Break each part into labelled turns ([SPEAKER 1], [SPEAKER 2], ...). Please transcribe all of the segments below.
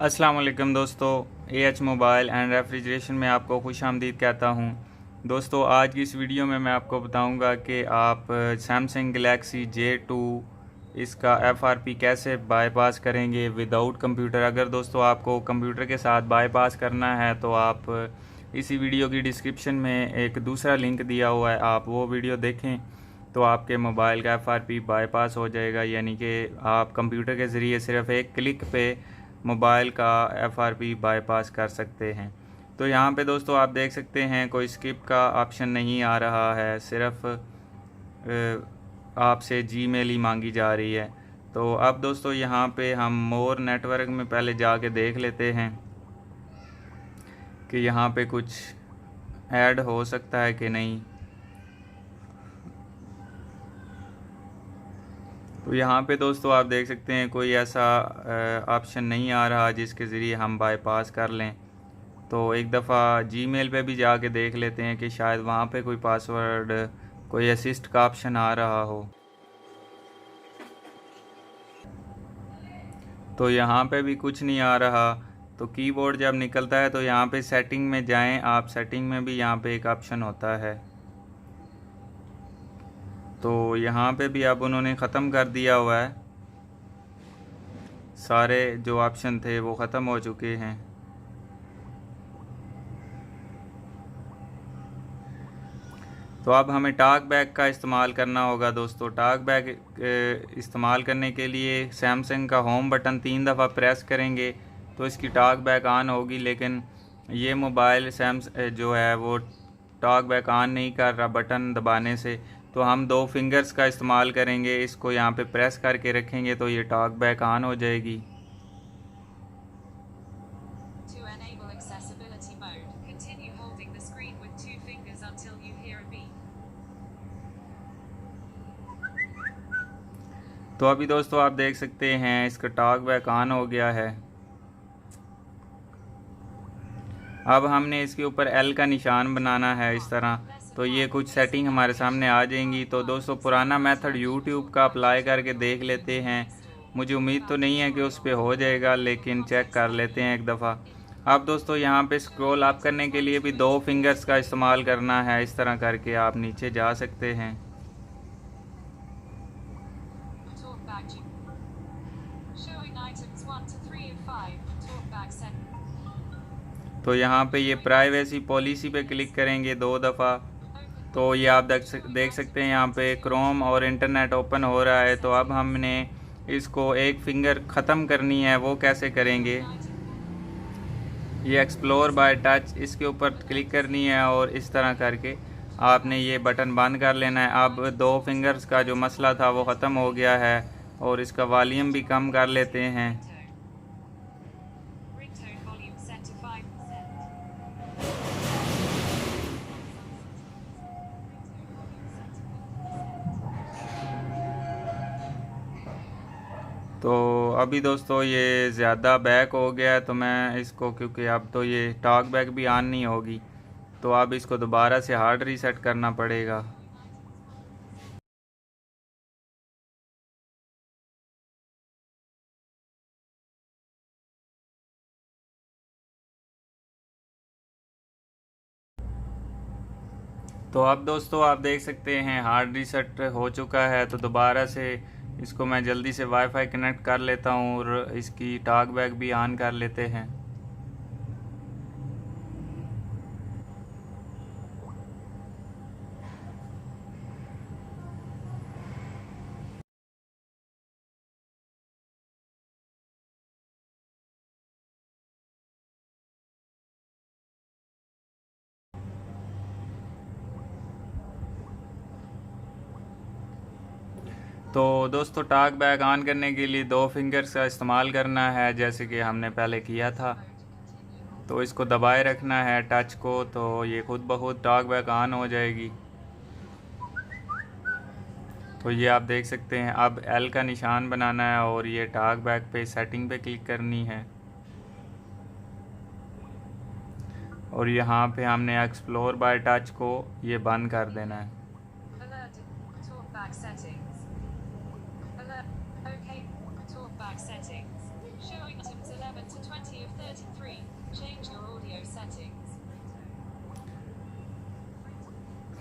[SPEAKER 1] अस्सलाम वालेकुम दोस्तों, एएच मोबाइल एंड रेफ्रिजरेशन में आपको खुशामदीद कहता हूं। दोस्तों, आज की इस वीडियो में मैं आपको बताऊंगा कि आप सैमसंग गैलेक्सी J2 इसका एफआरपी कैसे बाईपास करेंगे विदाउट कंप्यूटर। अगर दोस्तों आपको कंप्यूटर के साथ बाईपास करना है तो आप इसी वीडियो की डिस्क्रिप्शन में एक दूसरा लिंक दिया हुआ है, आप वो वीडियो देखें तो आपके मोबाइल का एफआरपी बाईपास हो जाएगा। यानी कि आप कंप्यूटर के ज़रिए सिर्फ एक क्लिक पे मोबाइल का एफआरपी बाईपास कर सकते हैं। तो यहाँ पे दोस्तों आप देख सकते हैं कोई स्किप का ऑप्शन नहीं आ रहा है, सिर्फ आपसे जीमेल ही मांगी जा रही है। तो अब दोस्तों यहाँ पे हम मोर नेटवर्क में पहले जाके देख लेते हैं कि यहाँ पे कुछ ऐड हो सकता है कि नहीं। तो यहाँ पे दोस्तों आप देख सकते हैं कोई ऐसा ऑप्शन नहीं आ रहा जिसके ज़रिए हम बाईपास कर लें। तो एक दफ़ा जीमेल पे भी जाके देख लेते हैं कि शायद वहाँ पे कोई पासवर्ड, कोई असिस्ट का ऑप्शन आ रहा हो। तो यहाँ पे भी कुछ नहीं आ रहा। तो कीबोर्ड जब निकलता है तो यहाँ पे सेटिंग में जाएं आप, सेटिंग में भी यहाँ पे एक ऑप्शन होता है। तो यहाँ पे भी अब उन्होंने ख़त्म कर दिया हुआ है, सारे जो ऑप्शन थे वो ख़त्म हो चुके हैं। तो अब हमें टॉक बैक का इस्तेमाल करना होगा दोस्तों। टॉक बैक इस्तेमाल करने के लिए सैमसंग का होम बटन 3 दफ़ा प्रेस करेंगे तो इसकी टॉक बैक ऑन होगी, लेकिन ये मोबाइल जो है वो टॉक बैक ऑन नहीं कर रहा बटन दबाने से। तो हम 2 फिंगर्स का इस्तेमाल करेंगे, इसको यहाँ पे प्रेस करके रखेंगे तो ये टॉक बैक ऑन हो जाएगी। तो अभी दोस्तों आप देख सकते हैं इसका टॉक बैक ऑन हो गया है। अब हमने इसके ऊपर एल का निशान बनाना है इस तरह, तो ये कुछ सेटिंग हमारे सामने आ जाएंगी। तो दोस्तों पुराना मेथड यूट्यूब का अप्लाई करके देख लेते हैं। मुझे उम्मीद तो नहीं है कि उस पर हो जाएगा, लेकिन चेक कर लेते हैं एक दफ़ा। अब दोस्तों यहाँ पे स्क्रॉल अप करने के लिए भी 2 फिंगर्स का इस्तेमाल करना है, इस तरह करके आप नीचे जा सकते हैं। तो यहाँ पे ये प्राइवेसी पॉलिसी पे क्लिक करेंगे 2 दफ़ा तो ये आप देख सकते हैं यहाँ पे क्रोम और इंटरनेट ओपन हो रहा है। तो अब हमने इसको एक फिंगर ख़त्म करनी है, वो कैसे करेंगे, ये एक्सप्लोर बाय टच, इसके ऊपर क्लिक करनी है और इस तरह करके आपने ये बटन बंद कर लेना है। अब 2 फिंगर्स का जो मसला था वो ख़त्म हो गया है और इसका वॉल्यूम भी कम कर लेते हैं। तो अभी दोस्तों ये ज़्यादा बैक हो गया है, तो मैं इसको, क्योंकि अब तो ये टॉक बैक भी ऑन नहीं होगी, तो अब इसको दोबारा से हार्ड रीसेट करना पड़ेगा। तो अब दोस्तों आप देख सकते हैं हार्ड रीसेट हो चुका है। तो दोबारा से इसको मैं जल्दी से वाईफाई कनेक्ट कर लेता हूँ और इसकी टॉक बैक भी ऑन कर लेते हैं। तो दोस्तों टॉक बैक ऑन करने के लिए 2 फिंगर्स का इस्तेमाल करना है, जैसे कि हमने पहले किया था। तो इसको दबाए रखना है टच को, तो ये खुद ब खुद टॉक बैक ऑन हो जाएगी। तो ये आप देख सकते हैं अब एल का निशान बनाना है और ये टॉक बैक पे सेटिंग पे क्लिक करनी है और यहाँ पे हमने एक्सप्लोर बाय टच को ये बंद कर देना है।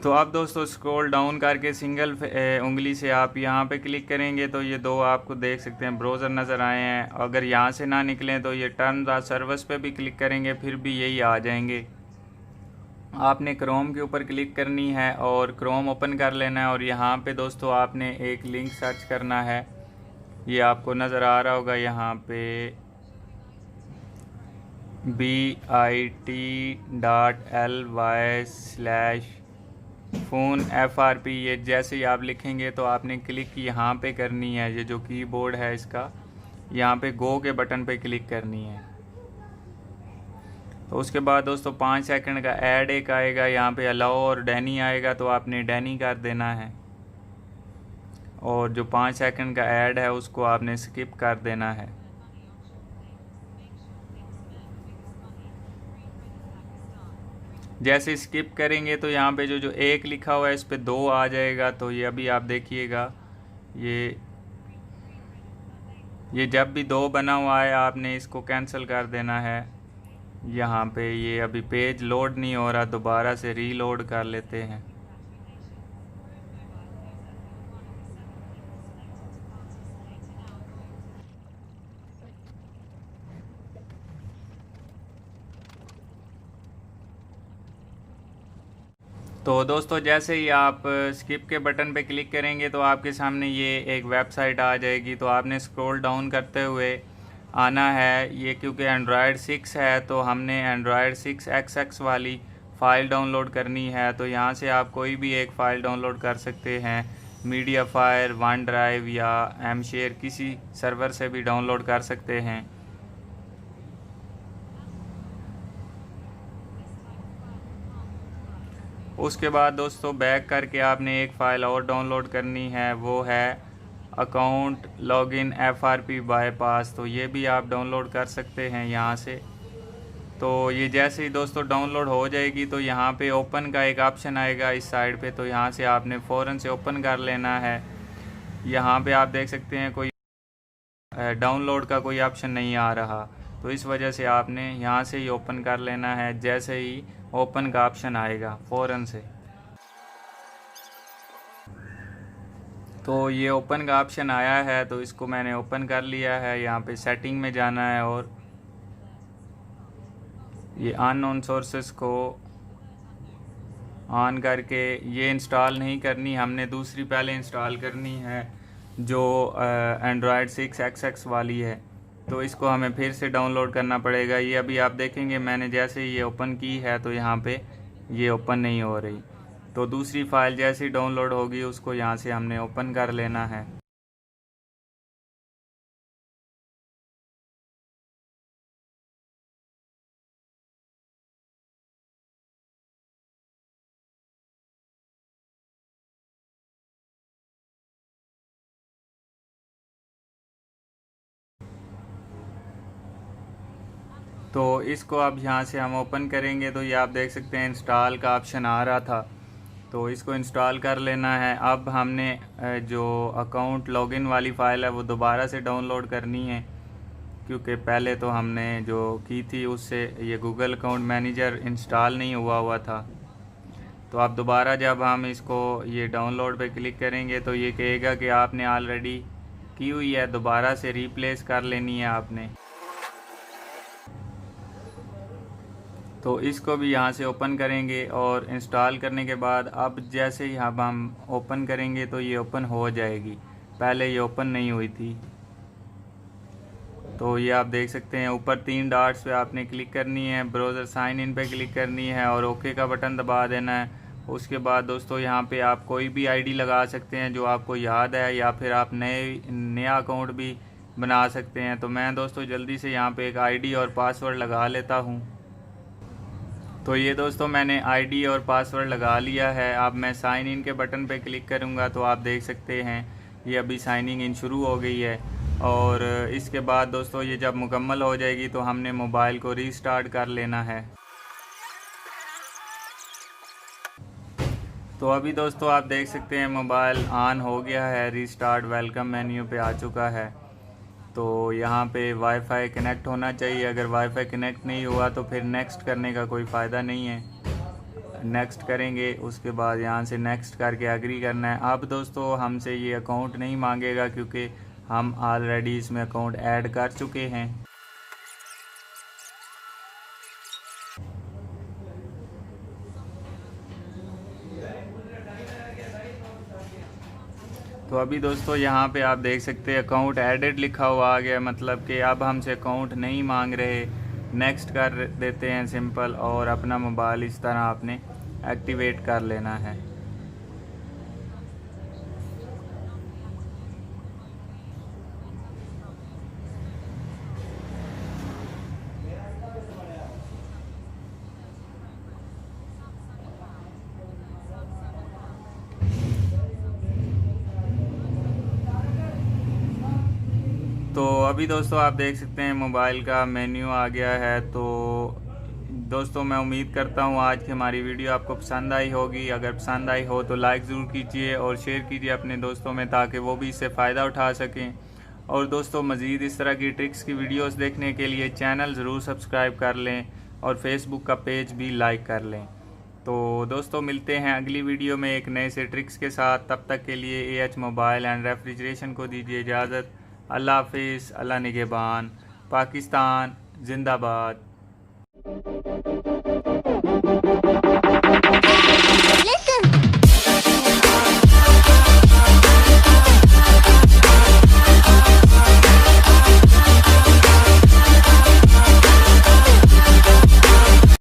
[SPEAKER 1] तो आप दोस्तों स्क्रॉल डाउन करके सिंगल उंगली से आप यहाँ पे क्लिक करेंगे तो ये दो आपको देख सकते हैं ब्राउज़र नज़र आए हैं। अगर यहाँ से ना निकलें तो ये टर्म्स ऑफ सर्विस पे भी क्लिक करेंगे फिर भी यही आ जाएंगे। आपने क्रोम के ऊपर क्लिक करनी है और क्रोम ओपन कर लेना है और यहाँ पे दोस्तों आपने एक लिंक सर्च करना है। ये आपको नज़र आ रहा होगा यहाँ पे bit.ly/phone FRP। ये जैसे ही आप लिखेंगे तो आपने क्लिक यहाँ पे करनी है। ये जो कीबोर्ड है इसका यहाँ पे गो के बटन पे क्लिक करनी है। तो उसके बाद दोस्तों 5 सेकंड का ऐड एक आएगा, यहाँ पे अलाउ और डैनी आएगा तो आपने डैनी कर देना है और जो 5 सेकंड का ऐड है उसको आपने स्किप कर देना है। जैसे स्किप करेंगे तो यहाँ पे जो एक लिखा हुआ है इस पे 2 आ जाएगा। तो ये अभी आप देखिएगा, ये जब भी 2 बना हुआ है आपने इसको कैंसिल कर देना है। यहाँ पे ये अभी पेज लोड नहीं हो रहा, दोबारा से रीलोड कर लेते हैं। तो दोस्तों जैसे ही आप स्किप के बटन पे क्लिक करेंगे तो आपके सामने ये एक वेबसाइट आ जाएगी। तो आपने स्क्रॉल डाउन करते हुए आना है। ये क्योंकि एंड्रॉयड 6 है तो हमने एंड्रॉयड 6XX वाली फ़ाइल डाउनलोड करनी है। तो यहाँ से आप कोई भी एक फ़ाइल डाउनलोड कर सकते हैं, मीडियाफायर, वन ड्राइव या एमशेयर, किसी सर्वर से भी डाउनलोड कर सकते हैं। उसके बाद दोस्तों बैक करके आपने एक फ़ाइल और डाउनलोड करनी है, वो है अकाउंट लॉगिन FRP बाईपास। तो ये भी आप डाउनलोड कर सकते हैं यहाँ से। तो ये जैसे ही दोस्तों डाउनलोड हो जाएगी तो यहाँ पे ओपन का एक ऑप्शन आएगा इस साइड पे, तो यहाँ से आपने फ़ौरन से ओपन कर लेना है। यहाँ पे आप देख सकते हैं कोई डाउनलोड का कोई ऑप्शन नहीं आ रहा, तो इस वजह से आपने यहाँ से ही ओपन कर लेना है। जैसे ही ओपन का ऑप्शन आएगा फ़ौरन से, तो ये ओपन का ऑप्शन आया है तो इसको मैंने ओपन कर लिया है। यहाँ पे सेटिंग में जाना है और ये अननोन सोर्सेस को ऑन करके ये इंस्टॉल नहीं करनी, हमने दूसरी पहले इंस्टॉल करनी है जो एंड्रॉयड 6XX वाली है। तो इसको हमें फिर से डाउनलोड करना पड़ेगा। ये अभी आप देखेंगे मैंने जैसे ये ओपन की है तो यहाँ पे ये ओपन नहीं हो रही। तो दूसरी फ़ाइल जैसी डाउनलोड होगी उसको यहाँ से हमने ओपन कर लेना है। तो इसको अब यहाँ से हम ओपन करेंगे तो ये आप देख सकते हैं इंस्टॉल का ऑप्शन आ रहा था, तो इसको इंस्टॉल कर लेना है। अब हमने जो अकाउंट लॉगिन वाली फ़ाइल है वो दोबारा से डाउनलोड करनी है, क्योंकि पहले तो हमने जो की थी उससे ये गूगल अकाउंट मैनेजर इंस्टॉल नहीं हुआ था। तो अब दोबारा जब हम इसको ये डाउनलोड पे क्लिक करेंगे तो ये कहेगा कि आपने ऑलरेडी की हुई है, दोबारा से रिप्लेस कर लेनी है आपने। तो इसको भी यहाँ से ओपन करेंगे और इंस्टॉल करने के बाद अब जैसे ही अब हम ओपन करेंगे तो ये ओपन हो जाएगी, पहले ये ओपन नहीं हुई थी। तो ये आप देख सकते हैं ऊपर 3 डॉट्स पे आपने क्लिक करनी है, ब्राउज़र साइन इन पे क्लिक करनी है और ओके का बटन दबा देना है। उसके बाद दोस्तों यहाँ पे आप कोई भी आईडी लगा सकते हैं जो आपको याद है, या फिर आप नया अकाउंट भी बना सकते हैं। तो मैं दोस्तों जल्दी से यहाँ पे एक आईडी और पासवर्ड लगा लेता हूँ। तो ये दोस्तों मैंने आईडी और पासवर्ड लगा लिया है। अब मैं साइन इन के बटन पे क्लिक करूँगा तो आप देख सकते हैं ये अभी साइनिंग इन शुरू हो गई है। और इसके बाद दोस्तों ये जब मुकम्मल हो जाएगी तो हमने मोबाइल को रीस्टार्ट कर लेना है। तो अभी दोस्तों आप देख सकते हैं मोबाइल ऑन हो गया है, रीस्टार्ट वेलकम मेन्यू पे आ चुका है। तो यहाँ पे वाईफाई कनेक्ट होना चाहिए। अगर वाईफाई कनेक्ट नहीं हुआ तो फिर नेक्स्ट करने का कोई फ़ायदा नहीं है। नेक्स्ट करेंगे, उसके बाद यहाँ से नेक्स्ट करके एग्री करना है। अब दोस्तों हमसे ये अकाउंट नहीं मांगेगा क्योंकि हम ऑलरेडी इसमें अकाउंट ऐड कर चुके हैं। तो अभी दोस्तों यहाँ पे आप देख सकते हैं अकाउंट एडेड लिखा हुआ आ गया, मतलब कि अब हमसे अकाउंट नहीं मांग रहे। नेक्स्ट कर देते हैं सिंपल, और अपना मोबाइल इस तरह आपने एक्टिवेट कर लेना है। तो अभी दोस्तों आप देख सकते हैं मोबाइल का मेन्यू आ गया है। तो दोस्तों मैं उम्मीद करता हूँ आज की हमारी वीडियो आपको पसंद आई होगी। अगर पसंद आई हो तो लाइक ज़रूर कीजिए और शेयर कीजिए अपने दोस्तों में, ताकि वो भी इससे फ़ायदा उठा सकें। और दोस्तों मज़ीद इस तरह की ट्रिक्स की वीडियोस देखने के लिए चैनल ज़रूर सब्सक्राइब कर लें और फेसबुक का पेज भी लाइक कर लें। तो दोस्तों मिलते हैं अगली वीडियो में एक नए से ट्रिक्स के साथ। तब तक के लिए AH मोबाइल एंड रेफ्रिजरेशन को दीजिए इजाज़त। अल्लाह हाफिज़, अल्लाह निगहबान, पाकिस्तान जिंदाबाद।